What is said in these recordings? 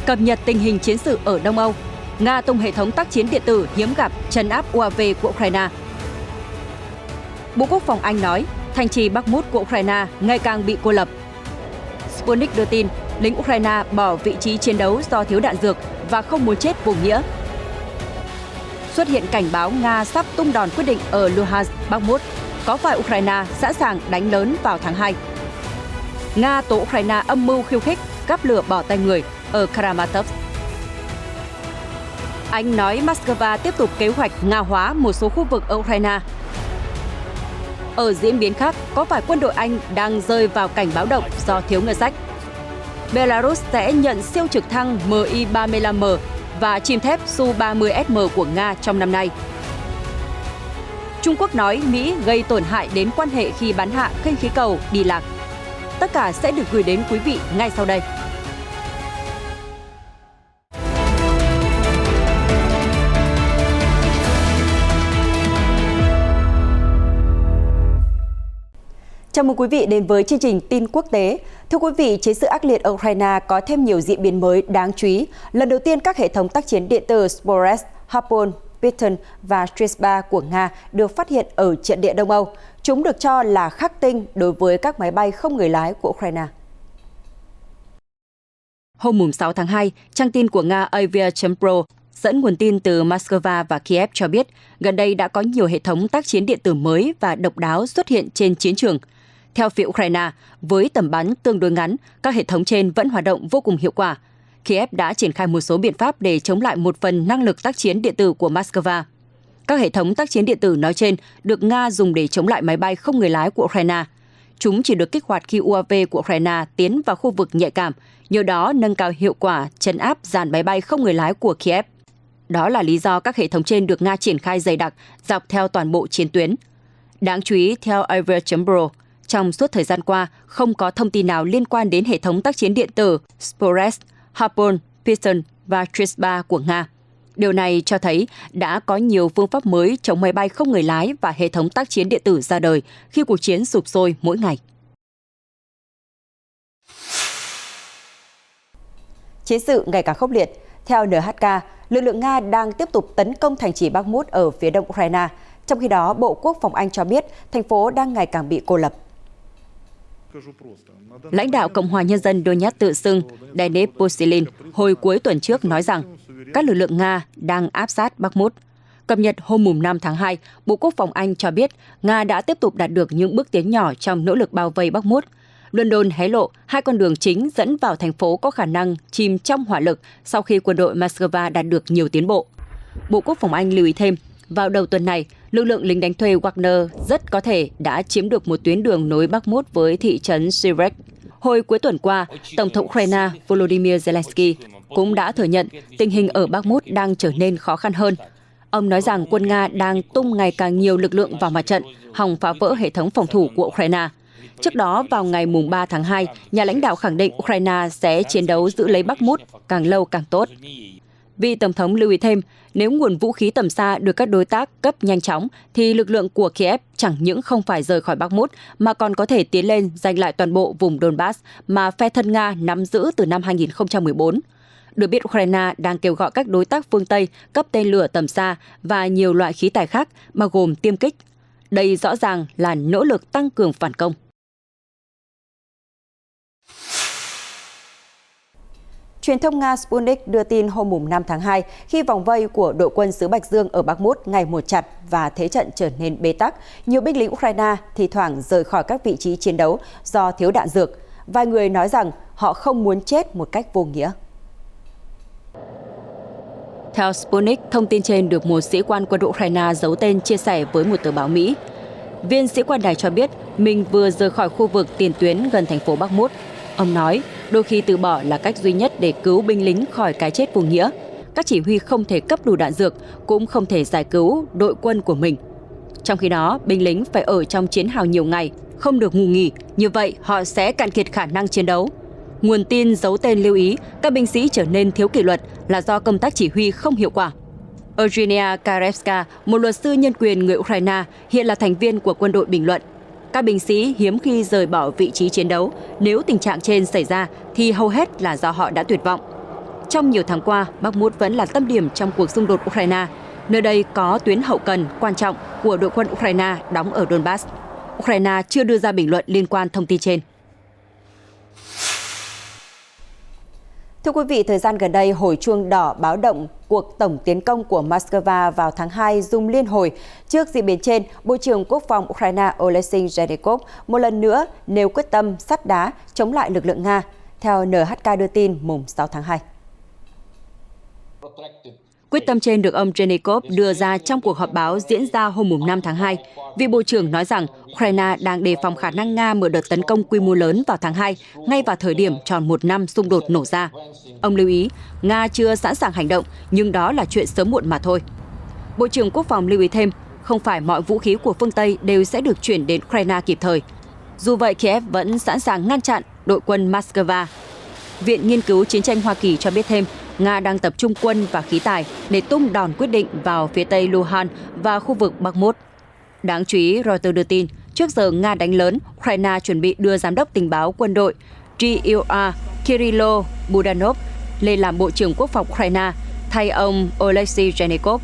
Cập nhật tình hình chiến sự ở Đông Âu. Nga tung hệ thống tác chiến điện tử hiếm gặp trấn áp UAV của Ukraine. Bộ Quốc phòng Anh nói, thành trì Bakhmut của Ukraine ngày càng bị cô lập. Sputnik đưa tin, lính Ukraine bỏ vị trí chiến đấu do thiếu đạn dược và không muốn chết vô nghĩa. Xuất hiện cảnh báo Nga sắp tung đòn quyết định ở Luhansk, Bakhmut. Có phải Ukraine sẵn sàng đánh lớn vào tháng 2? Nga tố Ukraine âm mưu khiêu khích, gắp lửa bỏ tay người ở Kramatorsk. Anh nói Moscow tiếp tục kế hoạch Nga hóa một số khu vực ở Ukraine. Ở diễn biến khác, có phải quân đội Anh đang rơi vào cảnh báo động do thiếu ngân sách? Belarus sẽ nhận siêu trực thăng Mi-35M và chim thép Su-30SM của Nga trong năm nay. Trung Quốc nói Mỹ gây tổn hại đến quan hệ khi bắn hạ khinh khí cầu đi lạc. Tất cả sẽ được gửi đến quý vị ngay sau đây. Chào mừng quý vị đến với chương trình tin quốc tế. Thưa quý vị, chiến sự ác liệt ở Ukraine có thêm nhiều diễn biến mới đáng chú ý. Lần đầu tiên, các hệ thống tác chiến điện tử Spores, Harpoon, Python và Trisba của Nga được phát hiện ở trận địa Đông Âu. Chúng được cho là khắc tinh đối với các máy bay không người lái của Ukraine. Hôm 6 tháng 2, trang tin của Nga Avia.pro dẫn nguồn tin từ Moscow và Kiev cho biết gần đây đã có nhiều hệ thống tác chiến điện tử mới và độc đáo xuất hiện trên chiến trường. Theo phía Ukraine, với tầm bắn tương đối ngắn, các hệ thống trên vẫn hoạt động vô cùng hiệu quả. Kiev đã triển khai một số biện pháp để chống lại một phần năng lực tác chiến điện tử của Moscow. Các hệ thống tác chiến điện tử nói trên được Nga dùng để chống lại máy bay không người lái của Ukraine. Chúng chỉ được kích hoạt khi UAV của Ukraine tiến vào khu vực nhạy cảm, nhờ đó nâng cao hiệu quả trấn áp dàn máy bay không người lái của Kiev. Đó là lý do các hệ thống trên được Nga triển khai dày đặc dọc theo toàn bộ chiến tuyến. Đáng chú ý, theo Avia.pro, trong suốt thời gian qua, không có thông tin nào liên quan đến hệ thống tác chiến điện tử Spores, Harpoon, Python và Trisba của Nga. Điều này cho thấy đã có nhiều phương pháp mới chống máy bay không người lái và hệ thống tác chiến điện tử ra đời khi cuộc chiến sục sôi mỗi ngày. Chiến sự ngày càng khốc liệt. Theo NHK, lực lượng Nga đang tiếp tục tấn công thành trì Bakhmut ở phía đông Ukraine. Trong khi đó, Bộ Quốc phòng Anh cho biết thành phố đang ngày càng bị cô lập. Lãnh đạo Cộng hòa Nhân dân Donetsk tự xưng Denis Pushilin hồi cuối tuần trước nói rằng các lực lượng Nga đang áp sát Bakhmut. Cập nhật hôm 5 tháng 2, Bộ Quốc phòng Anh cho biết Nga đã tiếp tục đạt được những bước tiến nhỏ trong nỗ lực bao vây Bakhmut. London hé lộ hai con đường chính dẫn vào thành phố có khả năng chìm trong hỏa lực sau khi quân đội Moscow đạt được nhiều tiến bộ. Bộ Quốc phòng Anh lưu ý thêm, vào đầu tuần này, lực lượng lính đánh thuê Wagner rất có thể đã chiếm được một tuyến đường nối Bakhmut với thị trấn Siversk. Hồi cuối tuần qua, Tổng thống Ukraine Volodymyr Zelensky cũng đã thừa nhận tình hình ở Bakhmut đang trở nên khó khăn hơn. Ông nói rằng quân Nga đang tung ngày càng nhiều lực lượng vào mặt trận, hòng phá vỡ hệ thống phòng thủ của Ukraine. Trước đó, vào ngày 3 tháng 2, nhà lãnh đạo khẳng định Ukraine sẽ chiến đấu giữ lấy Bakhmut càng lâu càng tốt. Vị Tổng thống lưu ý thêm, nếu nguồn vũ khí tầm xa được các đối tác cấp nhanh chóng, thì lực lượng của Kiev chẳng những không phải rời khỏi Bakhmut, mà còn có thể tiến lên giành lại toàn bộ vùng Donbass mà phe thân Nga nắm giữ từ năm 2014. Được biết, Ukraine đang kêu gọi các đối tác phương Tây cấp tên lửa tầm xa và nhiều loại khí tài khác, bao gồm tiêm kích. Đây rõ ràng là nỗ lực tăng cường phản công. Truyền thông Nga Sputnik đưa tin hôm 5 tháng 2, khi vòng vây của đội quân xứ Bạch Dương ở Bakhmut ngày một chặt và thế trận trở nên bế tắc, nhiều binh lính Ukraine thì thoảng rời khỏi các vị trí chiến đấu do thiếu đạn dược. Vài người nói rằng họ không muốn chết một cách vô nghĩa. Theo Sputnik, thông tin trên được một sĩ quan quân đội Ukraine giấu tên chia sẻ với một tờ báo Mỹ. Viên sĩ quan này cho biết mình vừa rời khỏi khu vực tiền tuyến gần thành phố Bakhmut. Ông nói, đôi khi từ bỏ là cách duy nhất để cứu binh lính khỏi cái chết vô nghĩa. Các chỉ huy không thể cấp đủ đạn dược, cũng không thể giải cứu đội quân của mình. Trong khi đó, binh lính phải ở trong chiến hào nhiều ngày, không được ngủ nghỉ, như vậy họ sẽ cạn kiệt khả năng chiến đấu. Nguồn tin giấu tên lưu ý các binh sĩ trở nên thiếu kỷ luật là do công tác chỉ huy không hiệu quả. Eugenia Karevska, một luật sư nhân quyền người Ukraine, hiện là thành viên của quân đội bình luận. Các binh sĩ hiếm khi rời bỏ vị trí chiến đấu, nếu tình trạng trên xảy ra thì hầu hết là do họ đã tuyệt vọng. Trong nhiều tháng qua, Bakhmut vẫn là tâm điểm trong cuộc xung đột Ukraine. Nơi đây có tuyến hậu cần quan trọng của đội quân Ukraine đóng ở Donbass. Ukraine chưa đưa ra bình luận liên quan thông tin trên. Thưa quý vị, thời gian gần đây, hồi chuông đỏ báo động cuộc tổng tiến công của Moscow vào tháng 2 rung liên hồi. Trước diễn biến trên, Bộ trưởng Quốc phòng Ukraine Oleksiy Reznikov một lần nữa nêu quyết tâm sắt đá chống lại lực lượng Nga, theo NHK đưa tin mùng 6 tháng 2. Quyết tâm trên được ông Reznikov đưa ra trong cuộc họp báo diễn ra hôm mùng 5 tháng 2. Vị Bộ trưởng nói rằng Ukraine đang đề phòng khả năng Nga mở đợt tấn công quy mô lớn vào tháng 2, ngay vào thời điểm tròn một năm xung đột nổ ra. Ông lưu ý, Nga chưa sẵn sàng hành động, nhưng đó là chuyện sớm muộn mà thôi. Bộ trưởng Quốc phòng lưu ý thêm, không phải mọi vũ khí của phương Tây đều sẽ được chuyển đến Ukraine kịp thời. Dù vậy, Kiev vẫn sẵn sàng ngăn chặn đội quân Moscow. Viện Nghiên cứu Chiến tranh Hoa Kỳ cho biết thêm, Nga đang tập trung quân và khí tài để tung đòn quyết định vào phía tây Luhansk và khu vực Bakhmut. Đáng chú ý, Reuters đưa tin, trước giờ Nga đánh lớn, Ukraine chuẩn bị đưa giám đốc tình báo quân đội GUR Kirilo Budanov lên làm Bộ trưởng Quốc phòng Ukraine thay ông Oleksiy Reznikov.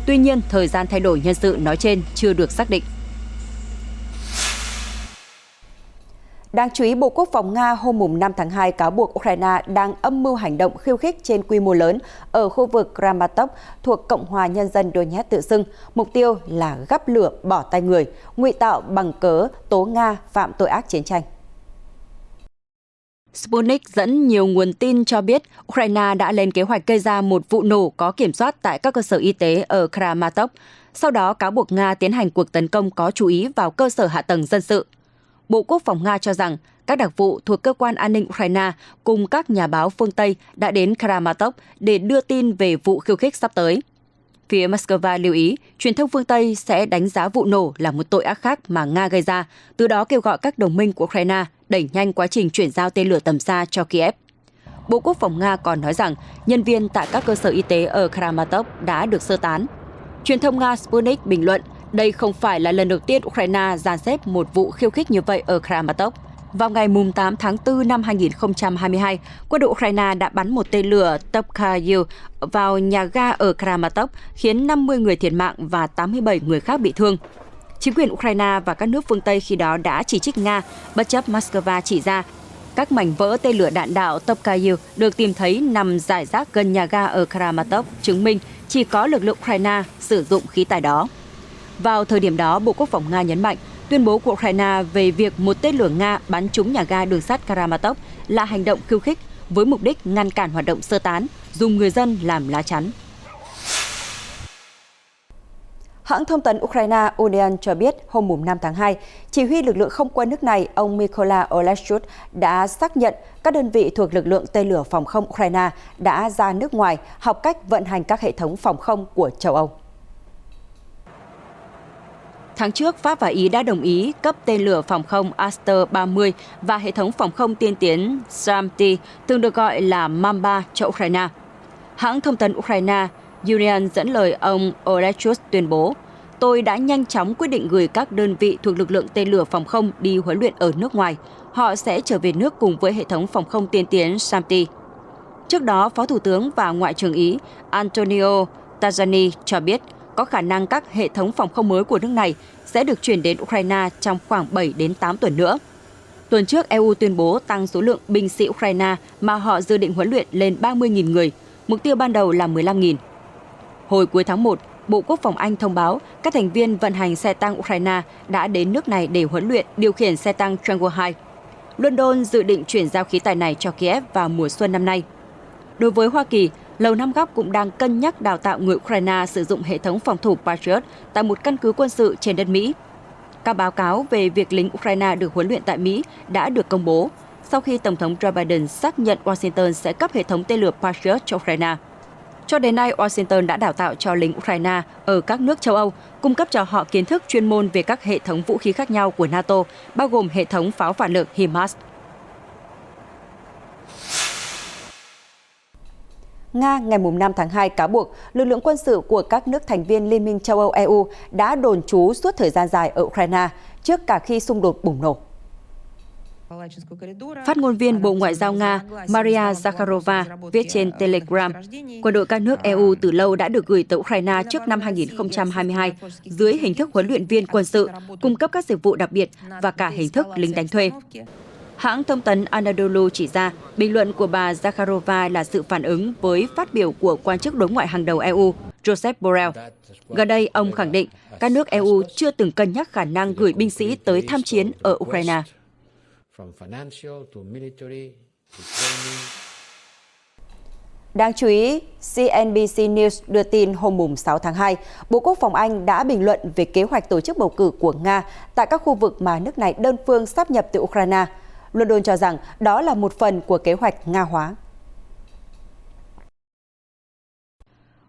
Tuy nhiên, thời gian thay đổi nhân sự nói trên chưa được xác định. Đáng chú ý, Bộ Quốc phòng Nga hôm 5 tháng 2 cáo buộc Ukraine đang âm mưu hành động khiêu khích trên quy mô lớn ở khu vực Kramatorsk thuộc Cộng hòa Nhân dân Donetsk tự xưng, mục tiêu là gắp lửa bỏ tay người, ngụy tạo bằng cớ tố Nga phạm tội ác chiến tranh. Sputnik dẫn nhiều nguồn tin cho biết Ukraine đã lên kế hoạch gây ra một vụ nổ có kiểm soát tại các cơ sở y tế ở Kramatorsk, sau đó cáo buộc Nga tiến hành cuộc tấn công có chú ý vào cơ sở hạ tầng dân sự. Bộ Quốc phòng Nga cho rằng các đặc vụ thuộc cơ quan an ninh Ukraine cùng các nhà báo phương Tây đã đến Kramatorsk để đưa tin về vụ khiêu khích sắp tới. Phía Moscow lưu ý, truyền thông phương Tây sẽ đánh giá vụ nổ là một tội ác khác mà Nga gây ra, từ đó kêu gọi các đồng minh của Ukraine đẩy nhanh quá trình chuyển giao tên lửa tầm xa cho Kiev. Bộ Quốc phòng Nga còn nói rằng nhân viên tại các cơ sở y tế ở Kramatorsk đã được sơ tán. Truyền thông Nga Sputnik bình luận, đây không phải là lần đầu tiên Ukraine dàn xếp một vụ khiêu khích như vậy ở Kramatorsk. Vào ngày 8 tháng 4 năm 2022, quân đội Ukraine đã bắn một tên lửa Tokayev vào nhà ga ở Kramatorsk, khiến 50 người thiệt mạng và 87 người khác bị thương. Chính quyền Ukraine và các nước phương Tây khi đó đã chỉ trích Nga, bất chấp Moscow chỉ ra các mảnh vỡ tên lửa đạn đạo Tokayev được tìm thấy nằm rải rác gần nhà ga ở Kramatorsk, chứng minh chỉ có lực lượng Ukraine sử dụng khí tài đó. Vào thời điểm đó, Bộ Quốc phòng Nga nhấn mạnh, tuyên bố của Ukraine về việc một tên lửa Nga bắn trúng nhà ga đường sắt Kramatorsk là hành động khiêu khích với mục đích ngăn cản hoạt động sơ tán, dùng người dân làm lá chắn. Hãng thông tấn Ukraine Union cho biết hôm 5 tháng 2, chỉ huy lực lượng không quân nước này, ông Mykola Oleshchuk đã xác nhận các đơn vị thuộc lực lượng tên lửa phòng không Ukraine đã ra nước ngoài học cách vận hành các hệ thống phòng không của châu Âu. Tháng trước, Pháp và Ý đã đồng ý cấp tên lửa phòng không Aster-30 và hệ thống phòng không tiên tiến Samty, thường được gọi là Mamba, cho Ukraine. Hãng thông tấn Ukraine Union dẫn lời ông Oleshchuk tuyên bố, tôi đã nhanh chóng quyết định gửi các đơn vị thuộc lực lượng tên lửa phòng không đi huấn luyện ở nước ngoài. Họ sẽ trở về nước cùng với hệ thống phòng không tiên tiến Samty. Trước đó, Phó Thủ tướng và Ngoại trưởng Ý Antonio Tajani cho biết, có khả năng các hệ thống phòng không mới của nước này sẽ được chuyển đến Ukraine trong khoảng 7 đến 8 tuần nữa. Tuần trước, EU tuyên bố tăng số lượng binh sĩ Ukraine mà họ dự định huấn luyện lên 30.000 người, mục tiêu ban đầu là 15.000. Hồi cuối tháng 1, Bộ Quốc phòng Anh thông báo các thành viên vận hành xe tăng Ukraine đã đến nước này để huấn luyện điều khiển xe tăng Triangle 2. London dự định chuyển giao khí tài này cho Kiev vào mùa xuân năm nay. Đối với Hoa Kỳ, Lầu Năm Góc cũng đang cân nhắc đào tạo người Ukraine sử dụng hệ thống phòng thủ Patriot tại một căn cứ quân sự trên đất Mỹ. Các báo cáo về việc lính Ukraine được huấn luyện tại Mỹ đã được công bố sau khi Tổng thống Joe Biden xác nhận Washington sẽ cấp hệ thống tên lửa Patriot cho Ukraine. Cho đến nay, Washington đã đào tạo cho lính Ukraine ở các nước châu Âu, cung cấp cho họ kiến thức chuyên môn về các hệ thống vũ khí khác nhau của NATO, bao gồm hệ thống pháo phản lực HIMARS. Nga ngày 5 tháng 2 cáo buộc lực lượng quân sự của các nước thành viên Liên minh châu Âu EU đã đồn trú suốt thời gian dài ở Ukraine trước cả khi xung đột bùng nổ. Phát ngôn viên Bộ Ngoại giao Nga Maria Zakharova viết trên Telegram, quân đội các nước EU từ lâu đã được gửi tới Ukraine trước năm 2022 dưới hình thức huấn luyện viên quân sự, cung cấp các dịch vụ đặc biệt và cả hình thức lính đánh thuê. Hãng thông tấn Anadolu chỉ ra, bình luận của bà Zakharova là sự phản ứng với phát biểu của quan chức đối ngoại hàng đầu EU, Josep Borrell. Gần đây, ông khẳng định các nước EU chưa từng cân nhắc khả năng gửi binh sĩ tới tham chiến ở Ukraine. Đáng chú ý, CNBC News đưa tin hôm 6 tháng 2, Bộ Quốc phòng Anh đã bình luận về kế hoạch tổ chức bầu cử của Nga tại các khu vực mà nước này đơn phương sáp nhập từ Ukraine. London cho rằng đó là một phần của kế hoạch Nga hóa.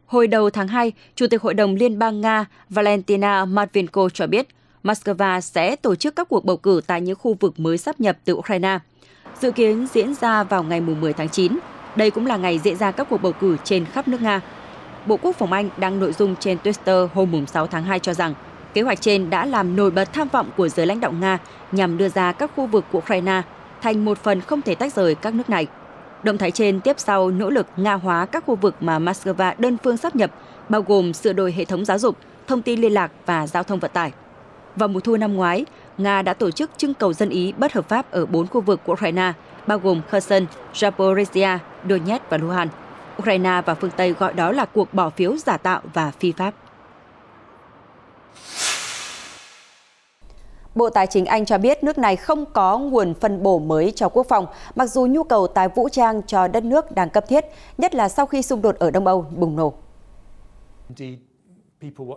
Hồi đầu tháng 2, Chủ tịch Hội đồng Liên bang Nga Valentina Matvienko cho biết Moscow sẽ tổ chức các cuộc bầu cử tại những khu vực mới sáp nhập từ Ukraine. Dự kiến diễn ra vào ngày 10 tháng 9. Đây cũng là ngày diễn ra các cuộc bầu cử trên khắp nước Nga. Bộ Quốc phòng Anh đăng nội dung trên Twitter hôm 6 tháng 2 cho rằng kế hoạch trên đã làm nổi bật tham vọng của giới lãnh đạo Nga nhằm đưa ra các khu vực của Ukraine thành một phần không thể tách rời các nước này. Động thái trên tiếp sau nỗ lực Nga hóa các khu vực mà Moscow đơn phương sáp nhập, bao gồm sửa đổi hệ thống giáo dục, thông tin liên lạc và giao thông vận tải. Vào mùa thu năm ngoái, Nga đã tổ chức trưng cầu dân ý bất hợp pháp ở 4 khu vực của Ukraine, bao gồm Kherson, Zaporizhia, Donetsk và Luhansk. Ukraine và phương Tây gọi đó là cuộc bỏ phiếu giả tạo và phi pháp. Bộ Tài chính Anh cho biết nước này không có nguồn phân bổ mới cho quốc phòng, mặc dù nhu cầu tài vũ trang cho đất nước đang cấp thiết, nhất là sau khi xung đột ở Đông Âu bùng nổ.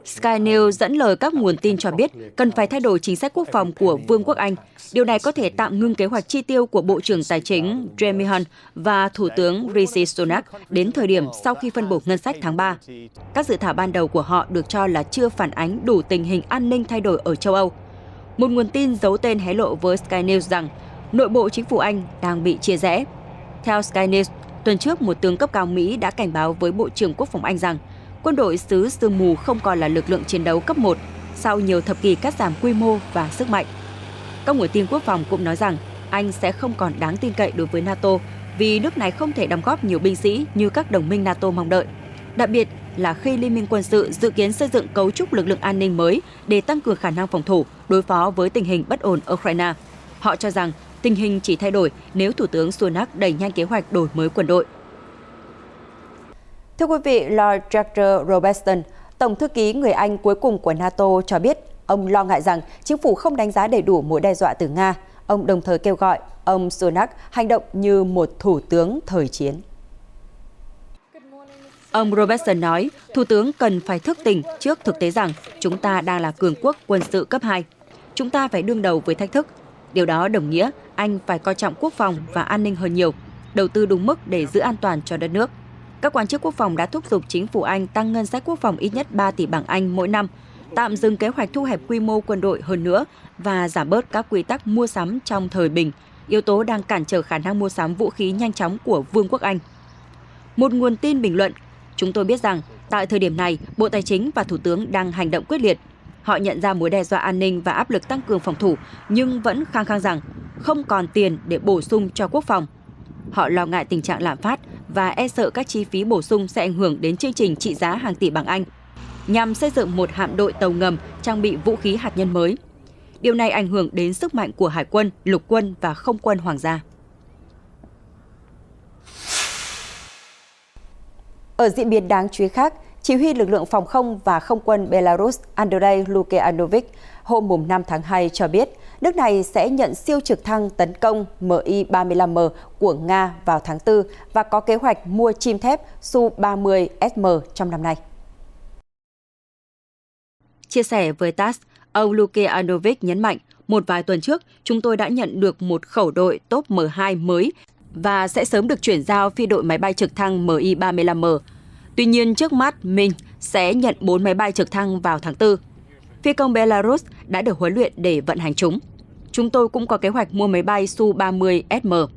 Sky News dẫn lời các nguồn tin cho biết cần phải thay đổi chính sách quốc phòng của Vương quốc Anh. Điều này có thể tạm ngưng kế hoạch chi tiêu của Bộ trưởng Tài chính Jeremy Hunt và Thủ tướng Rishi Sunak đến thời điểm sau khi phân bổ ngân sách tháng 3. Các dự thảo ban đầu của họ được cho là chưa phản ánh đủ tình hình an ninh thay đổi ở châu Âu. Một nguồn tin giấu tên hé lộ với Sky News rằng nội bộ chính phủ Anh đang bị chia rẽ. Theo Sky News, tuần trước một tướng cấp cao Mỹ đã cảnh báo với Bộ trưởng Quốc phòng Anh rằng quân đội xứ sương mù không còn là lực lượng chiến đấu cấp 1 sau nhiều thập kỷ cắt giảm quy mô và sức mạnh. Các nguồn tin quốc phòng cũng nói rằng Anh sẽ không còn đáng tin cậy đối với NATO vì nước này không thể đóng góp nhiều binh sĩ như các đồng minh NATO mong đợi. Đặc biệt là khi Liên minh quân sự dự kiến xây dựng cấu trúc lực lượng an ninh mới để tăng cường khả năng phòng thủ, đối phó với tình hình bất ổn ở Ukraine. Họ cho rằng tình hình chỉ thay đổi nếu Thủ tướng Sunak đẩy nhanh kế hoạch đổi mới quân đội. Thưa quý vị, Lord George Robertson, Tổng thư ký người Anh cuối cùng của NATO cho biết ông lo ngại rằng chính phủ không đánh giá đầy đủ mối đe dọa từ Nga. Ông đồng thời kêu gọi ông Sunak hành động như một thủ tướng thời chiến. Ông Robertson nói, Thủ tướng cần phải thức tỉnh trước thực tế rằng chúng ta đang là cường quốc quân sự cấp 2. Chúng ta phải đương đầu với thách thức. Điều đó đồng nghĩa Anh phải coi trọng quốc phòng và an ninh hơn nhiều, đầu tư đúng mức để giữ an toàn cho đất nước. Các quan chức quốc phòng đã thúc giục chính phủ Anh tăng ngân sách quốc phòng ít nhất 3 tỷ bảng Anh mỗi năm, tạm dừng kế hoạch thu hẹp quy mô quân đội hơn nữa và giảm bớt các quy tắc mua sắm trong thời bình, yếu tố đang cản trở khả năng mua sắm vũ khí nhanh chóng của Vương quốc Anh. Một nguồn tin bình luận, chúng tôi biết rằng tại thời điểm này, Bộ Tài chính và Thủ tướng đang hành động quyết liệt. Họ nhận ra mối đe dọa an ninh và áp lực tăng cường phòng thủ, nhưng vẫn khăng khăng rằng không còn tiền để bổ sung cho quốc phòng. Họ lo ngại tình trạng lạm phát và e sợ các chi phí bổ sung sẽ ảnh hưởng đến chương trình trị giá hàng tỷ bảng Anh nhằm xây dựng một hạm đội tàu ngầm trang bị vũ khí hạt nhân mới. Điều này ảnh hưởng đến sức mạnh của Hải quân, Lục quân và Không quân Hoàng gia. Ở diễn biến đáng chú ý khác, Chỉ huy lực lượng phòng không và không quân Belarus Andrei Lukianovic hôm 5 tháng 2 cho biết nước này sẽ nhận siêu trực thăng tấn công Mi-35M của Nga vào tháng 4 và có kế hoạch mua chim thép Su-30SM trong năm nay. Chia sẻ với TASS, ông Lukianovic nhấn mạnh, một vài tuần trước, chúng tôi đã nhận được một khẩu đội Top M2 mới và sẽ sớm được chuyển giao phi đội máy bay trực thăng Mi-35M. Tuy nhiên, trước mắt, Minsk sẽ nhận 4 máy bay trực thăng vào tháng 4. Phi công Belarus đã được huấn luyện để vận hành chúng. Chúng tôi cũng có kế hoạch mua máy bay Su-30SM.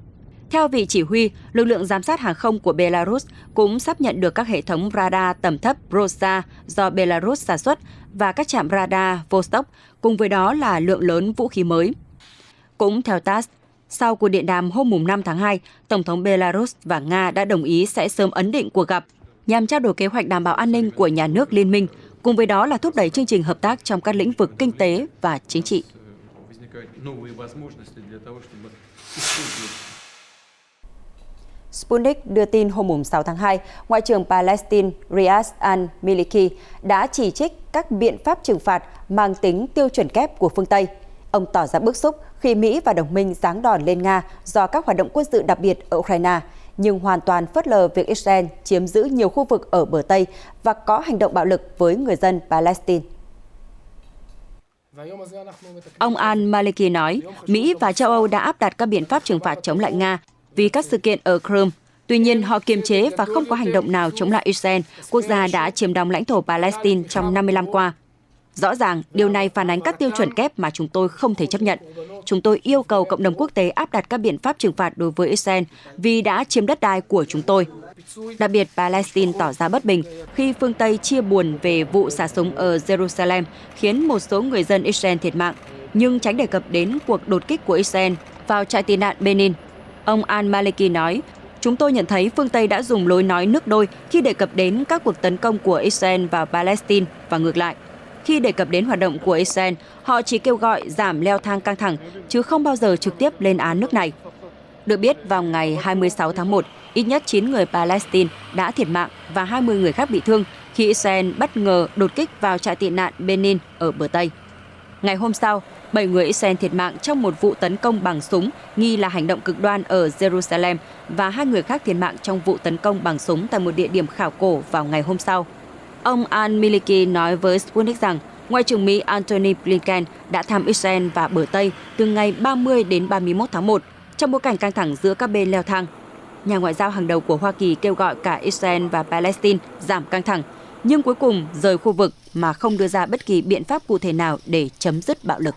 Theo vị chỉ huy, lực lượng giám sát hàng không của Belarus cũng sắp nhận được các hệ thống radar tầm thấp Rosa do Belarus sản xuất và các trạm radar Vostok, cùng với đó là lượng lớn vũ khí mới. Cũng theo TASS, Sau cuộc điện đàm hôm 5 tháng 2, Tổng thống Belarus và Nga đã đồng ý sẽ sớm ấn định cuộc gặp nhằm trao đổi kế hoạch đảm bảo an ninh của nhà nước liên minh, cùng với đó là thúc đẩy chương trình hợp tác trong các lĩnh vực kinh tế và chính trị. Sputnik đưa tin hôm 6 tháng 2, Ngoại trưởng Palestine Riyad al-Maliki đã chỉ trích các biện pháp trừng phạt mang tính tiêu chuẩn kép của phương Tây. Ông tỏ ra bức xúc khi Mỹ và đồng minh giáng đòn lên Nga do các hoạt động quân sự đặc biệt ở Ukraine, nhưng hoàn toàn phớt lờ việc Israel chiếm giữ nhiều khu vực ở bờ Tây và có hành động bạo lực với người dân Palestine. Ông al-Maliki nói, Mỹ và châu Âu đã áp đặt các biện pháp trừng phạt chống lại Nga vì các sự kiện ở Crimea. Tuy nhiên, họ kiềm chế và không có hành động nào chống lại Israel, quốc gia đã chiếm đóng lãnh thổ Palestine trong 50 năm qua. Rõ ràng, điều này phản ánh các tiêu chuẩn kép mà chúng tôi không thể chấp nhận. Chúng tôi yêu cầu cộng đồng quốc tế áp đặt các biện pháp trừng phạt đối với Israel vì đã chiếm đất đai của chúng tôi. Đặc biệt, Palestine tỏ ra bất bình khi phương Tây chia buồn về vụ xả súng ở Jerusalem khiến một số người dân Israel thiệt mạng, nhưng tránh đề cập đến cuộc đột kích của Israel vào trại tị nạn Benin. Ông al-Maliki nói, chúng tôi nhận thấy phương Tây đã dùng lối nói nước đôi khi đề cập đến các cuộc tấn công của Israel vào Palestine và ngược lại. Khi đề cập đến hoạt động của Israel, họ chỉ kêu gọi giảm leo thang căng thẳng, chứ không bao giờ trực tiếp lên án nước này. Được biết, vào ngày 26 tháng 1, ít nhất 9 người Palestine đã thiệt mạng và 20 người khác bị thương khi Israel bất ngờ đột kích vào trại tị nạn Benin ở bờ Tây. Ngày hôm sau, 7 người Israel thiệt mạng trong một vụ tấn công bằng súng nghi là hành động cực đoan ở Jerusalem và 2 người khác thiệt mạng trong vụ tấn công bằng súng tại một địa điểm khảo cổ vào ngày hôm sau. Ông al-Maliki nói với Sputnik rằng Ngoại trưởng Mỹ Antony Blinken đã thăm Israel và bờ Tây từ ngày 30 đến 31 tháng 1 trong bối cảnh căng thẳng giữa các bên leo thang. Nhà ngoại giao hàng đầu của Hoa Kỳ kêu gọi cả Israel và Palestine giảm căng thẳng, nhưng cuối cùng rời khu vực mà không đưa ra bất kỳ biện pháp cụ thể nào để chấm dứt bạo lực.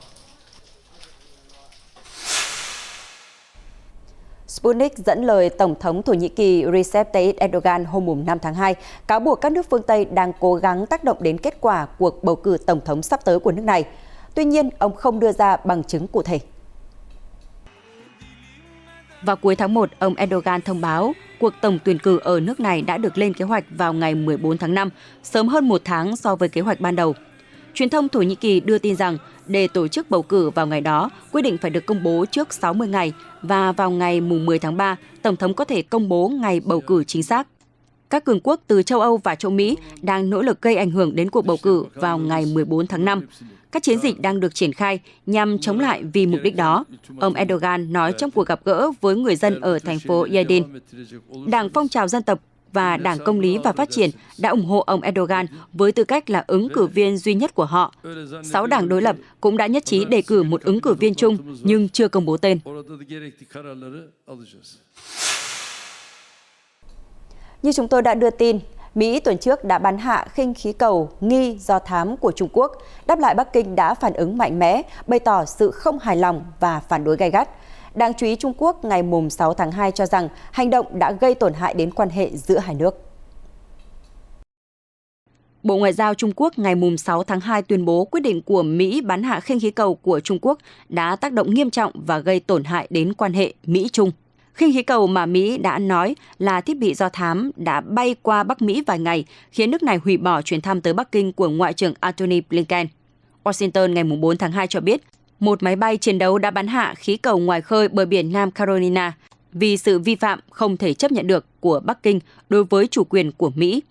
Sputnik dẫn lời Tổng thống Thổ Nhĩ Kỳ Recep Tayyip Erdogan hôm 5 tháng 2, cáo buộc các nước phương Tây đang cố gắng tác động đến kết quả cuộc bầu cử tổng thống sắp tới của nước này. Tuy nhiên, ông không đưa ra bằng chứng cụ thể. Vào cuối tháng 1, ông Erdogan thông báo cuộc tổng tuyển cử ở nước này đã được lên kế hoạch vào ngày 14 tháng 5, sớm hơn 1 tháng so với kế hoạch ban đầu. Truyền thông Thổ Nhĩ Kỳ đưa tin rằng để tổ chức bầu cử vào ngày đó, quyết định phải được công bố trước 60 ngày và vào ngày 10 tháng 3, Tổng thống có thể công bố ngày bầu cử chính xác. Các cường quốc từ châu Âu và châu Mỹ đang nỗ lực gây ảnh hưởng đến cuộc bầu cử vào ngày 14 tháng 5. Các chiến dịch đang được triển khai nhằm chống lại vì mục đích đó, ông Erdogan nói trong cuộc gặp gỡ với người dân ở thành phố Yadin. Đảng Phong trào Dân tộc và Đảng Công lý và Phát triển đã ủng hộ ông Erdogan với tư cách là ứng cử viên duy nhất của họ. 6 đảng đối lập cũng đã nhất trí đề cử một ứng cử viên chung nhưng chưa công bố tên. Như chúng tôi đã đưa tin, Mỹ tuần trước đã bắn hạ khinh khí cầu nghi do thám của Trung Quốc. Đáp lại, Bắc Kinh đã phản ứng mạnh mẽ, bày tỏ sự không hài lòng và phản đối gay gắt. Đáng chú ý, Trung Quốc ngày 6 tháng 2 cho rằng hành động đã gây tổn hại đến quan hệ giữa hai nước. Bộ Ngoại giao Trung Quốc ngày 6 tháng 2 tuyên bố quyết định của Mỹ bắn hạ khinh khí cầu của Trung Quốc đã tác động nghiêm trọng và gây tổn hại đến quan hệ Mỹ-Trung. Khinh khí cầu mà Mỹ đã nói là thiết bị do thám đã bay qua Bắc Mỹ vài ngày, khiến nước này hủy bỏ chuyến thăm tới Bắc Kinh của Ngoại trưởng Antony Blinken. Washington ngày 4 tháng 2 cho biết, một máy bay chiến đấu đã bắn hạ khí cầu ngoài khơi bờ biển Nam Carolina vì sự vi phạm không thể chấp nhận được của Bắc Kinh đối với chủ quyền của Mỹ.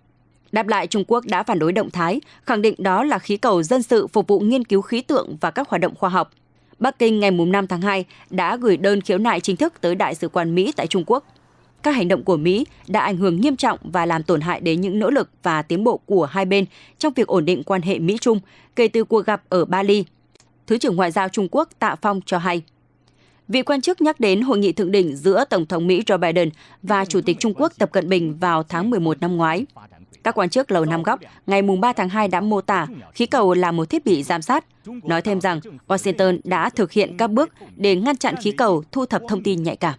Đáp lại, Trung Quốc đã phản đối động thái, khẳng định đó là khí cầu dân sự phục vụ nghiên cứu khí tượng và các hoạt động khoa học. Bắc Kinh ngày 5 tháng 2 đã gửi đơn khiếu nại chính thức tới Đại sứ quán Mỹ tại Trung Quốc. Các hành động của Mỹ đã ảnh hưởng nghiêm trọng và làm tổn hại đến những nỗ lực và tiến bộ của hai bên trong việc ổn định quan hệ Mỹ-Trung kể từ cuộc gặp ở Bali. Thứ trưởng Ngoại giao Trung Quốc Tạ Phong cho hay. Vị quan chức nhắc đến hội nghị thượng đỉnh giữa Tổng thống Mỹ Joe Biden và Chủ tịch Trung Quốc Tập Cận Bình vào tháng 11 năm ngoái. Các quan chức Lầu Năm Góc ngày 3 tháng 2 đã mô tả khí cầu là một thiết bị giám sát, nói thêm rằng Washington đã thực hiện các bước để ngăn chặn khí cầu thu thập thông tin nhạy cảm.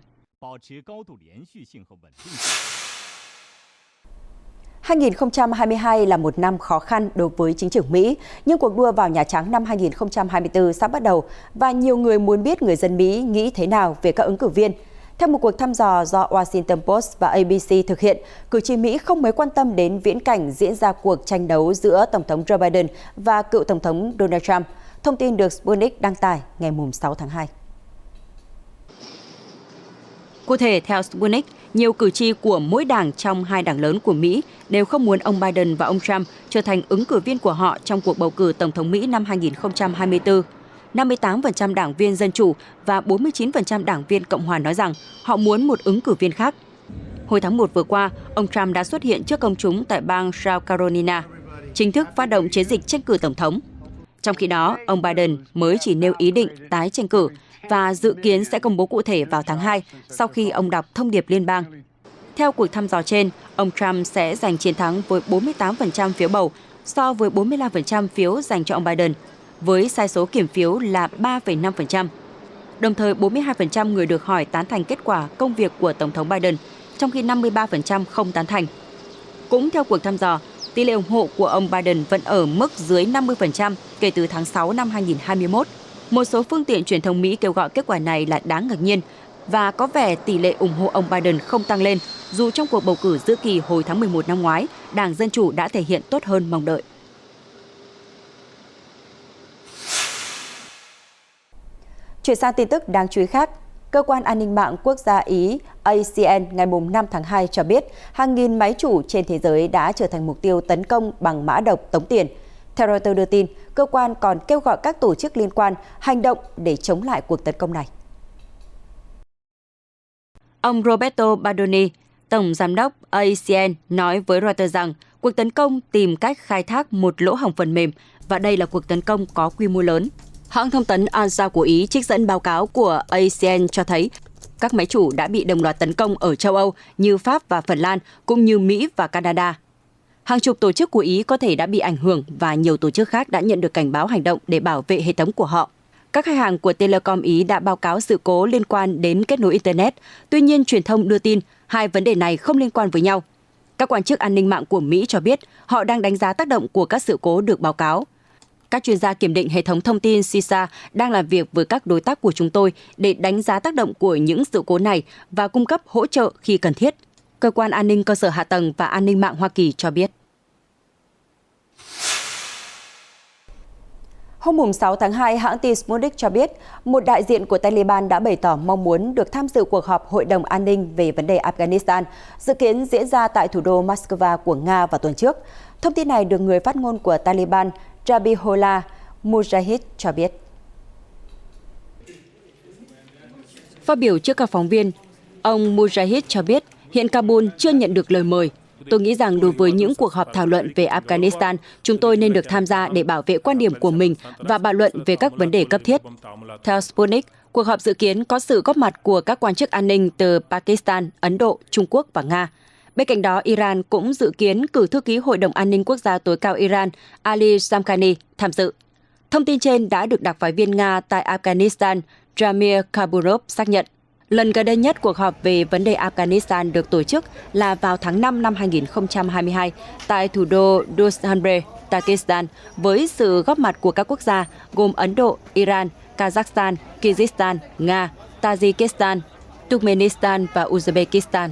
2022 là một năm khó khăn đối với chính trường Mỹ, nhưng cuộc đua vào Nhà Trắng năm 2024 sắp bắt đầu và nhiều người muốn biết người dân Mỹ nghĩ thế nào về các ứng cử viên. Theo một cuộc thăm dò do Washington Post và ABC thực hiện, cử tri Mỹ không mấy quan tâm đến viễn cảnh diễn ra cuộc tranh đấu giữa Tổng thống Joe Biden và cựu Tổng thống Donald Trump. Thông tin được Sputnik đăng tải ngày 6 tháng 2. Cụ thể, theo Sputnik, nhiều cử tri của mỗi đảng trong hai đảng lớn của Mỹ đều không muốn ông Biden và ông Trump trở thành ứng cử viên của họ trong cuộc bầu cử Tổng thống Mỹ năm 2024. 58% đảng viên Dân Chủ và 49% đảng viên Cộng hòa nói rằng họ muốn một ứng cử viên khác. Hồi tháng 1 vừa qua, ông Trump đã xuất hiện trước công chúng tại bang South Carolina, chính thức phát động chiến dịch tranh cử Tổng thống. Trong khi đó, ông Biden mới chỉ nêu ý định tái tranh cử và dự kiến sẽ công bố cụ thể vào tháng 2 sau khi ông đọc thông điệp liên bang. Theo cuộc thăm dò trên, ông Trump sẽ giành chiến thắng với 48% phiếu bầu so với 45% phiếu dành cho ông Biden, với sai số kiểm phiếu là 3,5%. Đồng thời, 42% người được hỏi tán thành kết quả công việc của Tổng thống Biden, trong khi 53% không tán thành. Cũng theo cuộc thăm dò, tỷ lệ ủng hộ của ông Biden vẫn ở mức dưới 50% kể từ tháng 6 năm 2021. Một số phương tiện truyền thông Mỹ kêu gọi kết quả này là đáng ngạc nhiên và có vẻ tỷ lệ ủng hộ ông Biden không tăng lên, dù trong cuộc bầu cử giữa kỳ hồi tháng 11 năm ngoái, Đảng Dân Chủ đã thể hiện tốt hơn mong đợi. Chuyển sang tin tức đáng chú ý khác, Cơ quan An ninh mạng quốc gia Ý ACN ngày 5 tháng 2 cho biết hàng nghìn máy chủ trên thế giới đã trở thành mục tiêu tấn công bằng mã độc tống tiền. Theo Reuters đưa tin, cơ quan còn kêu gọi các tổ chức liên quan hành động để chống lại cuộc tấn công này. Ông Roberto Bardoni, Tổng Giám đốc ACN, nói với Reuters rằng cuộc tấn công tìm cách khai thác một lỗ hổng phần mềm và đây là cuộc tấn công có quy mô lớn. Hãng thông tấn ANSA của Ý trích dẫn báo cáo của ACN cho thấy các máy chủ đã bị đồng loạt tấn công ở châu Âu như Pháp và Phần Lan, cũng như Mỹ và Canada. Hàng chục tổ chức của Ý có thể đã bị ảnh hưởng và nhiều tổ chức khác đã nhận được cảnh báo hành động để bảo vệ hệ thống của họ. Các khách hàng của Telecom Ý đã báo cáo sự cố liên quan đến kết nối Internet. Tuy nhiên, truyền thông đưa tin hai vấn đề này không liên quan với nhau. Các quan chức an ninh mạng của Mỹ cho biết họ đang đánh giá tác động của các sự cố được báo cáo. Các chuyên gia kiểm định hệ thống thông tin CISA đang làm việc với các đối tác của chúng tôi để đánh giá tác động của những sự cố này và cung cấp hỗ trợ khi cần thiết. Cơ quan An ninh Cơ sở Hạ tầng và An ninh mạng Hoa Kỳ cho biết. Hôm 6 tháng 2, hãng tin Sputnik cho biết một đại diện của Taliban đã bày tỏ mong muốn được tham dự cuộc họp Hội đồng An ninh về vấn đề Afghanistan, dự kiến diễn ra tại thủ đô Moscow của Nga vào tuần trước. Thông tin này được người phát ngôn của Taliban Zabihullah Mujahid cho biết. Phát biểu trước các phóng viên, ông Mujahid cho biết hiện Kabul chưa nhận được lời mời. Tôi nghĩ rằng đối với những cuộc họp thảo luận về Afghanistan, chúng tôi nên được tham gia để bảo vệ quan điểm của mình và bàn luận về các vấn đề cấp thiết. Theo Sputnik, cuộc họp dự kiến có sự góp mặt của các quan chức an ninh từ Pakistan, Ấn Độ, Trung Quốc và Nga. Bên cạnh đó, Iran cũng dự kiến cử thư ký Hội đồng An ninh Quốc gia tối cao Iran Ali Zamkhani tham dự. Thông tin trên đã được đặc phái viên Nga tại Afghanistan Jamil Kaburov xác nhận. Lần gần đây nhất cuộc họp về vấn đề Afghanistan được tổ chức là vào tháng 5 năm 2022 tại thủ đô Dushanbe, Pakistan, với sự góp mặt của các quốc gia gồm Ấn Độ, Iran, Kazakhstan, Kyrgyzstan, Nga, Tajikistan, Turkmenistan và Uzbekistan.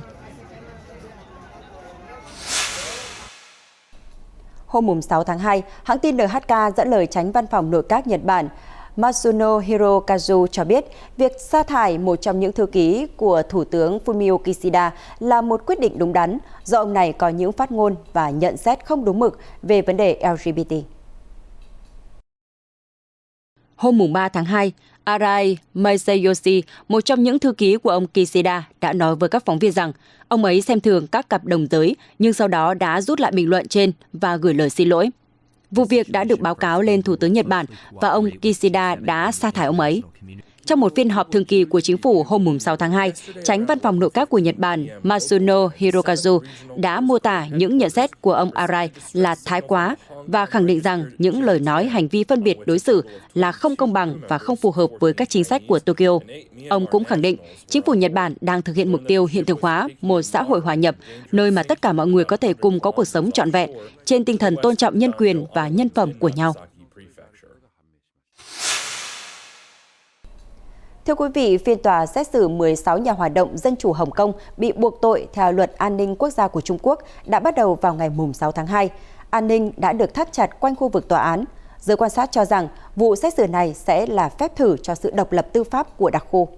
Hôm 6 tháng 2, hãng tin NHK dẫn lời Chánh Văn phòng Nội các Nhật Bản Matsuno Hirokazu cho biết việc sa thải một trong những thư ký của Thủ tướng Fumio Kishida là một quyết định đúng đắn do ông này có những phát ngôn và nhận xét không đúng mực về vấn đề LGBT. Hôm 3 tháng 2, Arai Masayoshi, một trong những thư ký của ông Kishida, đã nói với các phóng viên rằng ông ấy xem thường các cặp đồng giới nhưng sau đó đã rút lại bình luận trên và gửi lời xin lỗi. Vụ việc đã được báo cáo lên Thủ tướng Nhật Bản và ông Kishida đã sa thải ông ấy. Trong một phiên họp thường kỳ của chính phủ hôm 6 tháng 2, Chánh Văn phòng Nội các của Nhật Bản Matsuno Hirokazu đã mô tả những nhận xét của ông Arai là thái quá và khẳng định rằng những lời nói hành vi phân biệt đối xử là không công bằng và không phù hợp với các chính sách của Tokyo. Ông cũng khẳng định chính phủ Nhật Bản đang thực hiện mục tiêu hiện thực hóa một xã hội hòa nhập, nơi mà tất cả mọi người có thể cùng có cuộc sống trọn vẹn, trên tinh thần tôn trọng nhân quyền và nhân phẩm của nhau. Thưa quý vị, phiên tòa xét xử 16 nhà hoạt động dân chủ Hồng Kông bị buộc tội theo luật an ninh quốc gia của Trung Quốc đã bắt đầu vào ngày 6 tháng 2. An ninh đã được thắt chặt quanh khu vực tòa án. Giới quan sát cho rằng vụ xét xử này sẽ là phép thử cho sự độc lập tư pháp của đặc khu.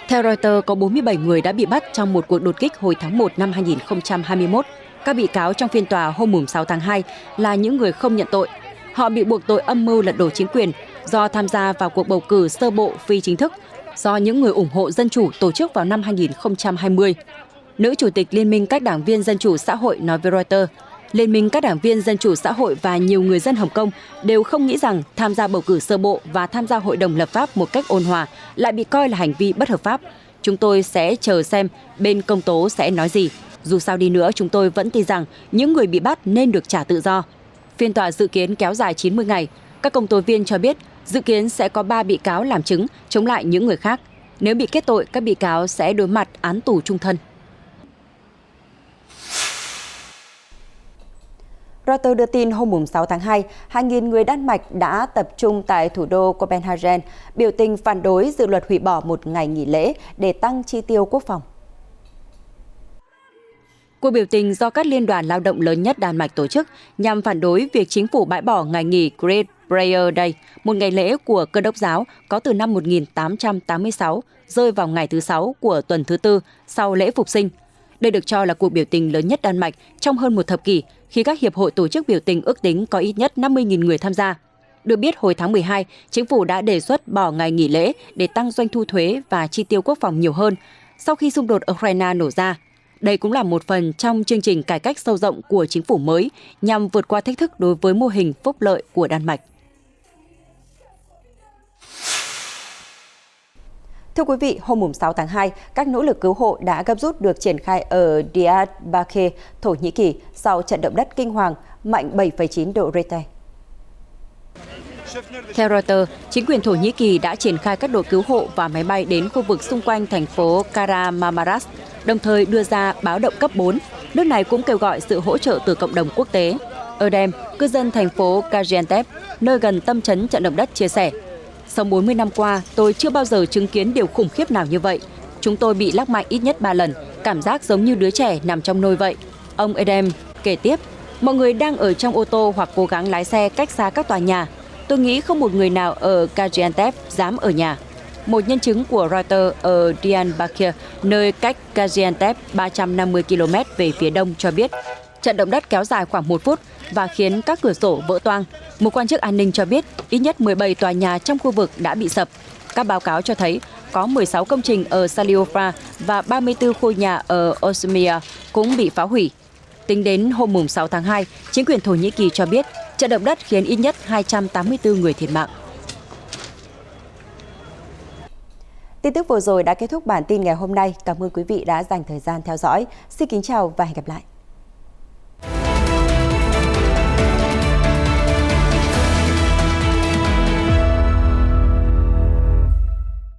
Theo Reuters, có 47 người đã bị bắt trong một cuộc đột kích hồi tháng 1 năm 2021. Các bị cáo trong phiên tòa hôm 6 tháng 2 là những người không nhận tội. Họ bị buộc tội âm mưu lật đổ chính quyền do tham gia vào cuộc bầu cử sơ bộ phi chính thức do những người ủng hộ dân chủ tổ chức vào năm 2020. Nữ chủ tịch Liên minh các đảng viên Dân chủ xã hội nói với Reuters, Liên minh các đảng viên Dân chủ xã hội và nhiều người dân Hồng Kông đều không nghĩ rằng tham gia bầu cử sơ bộ và tham gia hội đồng lập pháp một cách ôn hòa lại bị coi là hành vi bất hợp pháp. Chúng tôi sẽ chờ xem bên công tố sẽ nói gì. Dù sao đi nữa, chúng tôi vẫn tin rằng những người bị bắt nên được trả tự do. Phiên tòa dự kiến kéo dài 90 ngày. Các công tố viên cho biết dự kiến sẽ có 3 bị cáo làm chứng chống lại những người khác. Nếu bị kết tội, các bị cáo sẽ đối mặt án tù chung thân. Reuters đưa tin hôm 6 tháng 2, hàng nghìn người Đan Mạch đã tập trung tại thủ đô Copenhagen biểu tình phản đối dự luật hủy bỏ một ngày nghỉ lễ để tăng chi tiêu quốc phòng. Cuộc biểu tình do các liên đoàn lao động lớn nhất Đan Mạch tổ chức nhằm phản đối việc chính phủ bãi bỏ ngày nghỉ Great Prayer Day, một ngày lễ của Cơ đốc giáo có từ năm 1886, rơi vào ngày thứ 6 của tuần thứ tư sau lễ Phục sinh. Đây được cho là cuộc biểu tình lớn nhất Đan Mạch trong hơn một thập kỷ, khi các hiệp hội tổ chức biểu tình ước tính có ít nhất 50.000 người tham gia. Được biết, hồi tháng 12, chính phủ đã đề xuất bỏ ngày nghỉ lễ để tăng doanh thu thuế và chi tiêu quốc phòng nhiều hơn sau khi xung đột Ukraine nổ ra. Đây cũng là một phần trong chương trình cải cách sâu rộng của chính phủ mới nhằm vượt qua thách thức đối với mô hình phúc lợi của Đan Mạch. Thưa quý vị, hôm 6 tháng 2, các nỗ lực cứu hộ đã gấp rút được triển khai ở Diyarbakir, Thổ Nhĩ Kỳ sau trận động đất kinh hoàng mạnh 7,9 độ Richter. Theo Reuters, chính quyền Thổ Nhĩ Kỳ đã triển khai các đội cứu hộ và máy bay đến khu vực xung quanh thành phố Kahramanmaraş, đồng thời đưa ra báo động cấp 4. Nước này cũng kêu gọi sự hỗ trợ từ cộng đồng quốc tế. Ở đêm, cư dân thành phố Gaziantep, nơi gần tâm chấn trận động đất chia sẻ, sau 40 năm qua, tôi chưa bao giờ chứng kiến điều khủng khiếp nào như vậy. Chúng tôi bị lắc mạnh ít nhất 3 lần, cảm giác giống như đứa trẻ nằm trong nôi vậy. Ông Edem kể tiếp, mọi người đang ở trong ô tô hoặc cố gắng lái xe cách xa các tòa nhà. Tôi nghĩ không một người nào ở Gaziantep dám ở nhà. Một nhân chứng của Reuters ở Diyarbakir, nơi cách Gaziantep 350 km về phía đông cho biết, trận động đất kéo dài khoảng 1 phút và khiến các cửa sổ vỡ toang. Một quan chức an ninh cho biết ít nhất 17 tòa nhà trong khu vực đã bị sập. Các báo cáo cho thấy có 16 công trình ở Saliofra và 34 khu nhà ở Osmia cũng bị phá hủy. Tính đến hôm 6 tháng 2, chính quyền Thổ Nhĩ Kỳ cho biết trận động đất khiến ít nhất 284 người thiệt mạng. Tin tức vừa rồi đã kết thúc bản tin ngày hôm nay. Cảm ơn quý vị đã dành thời gian theo dõi. Xin kính chào và hẹn gặp lại.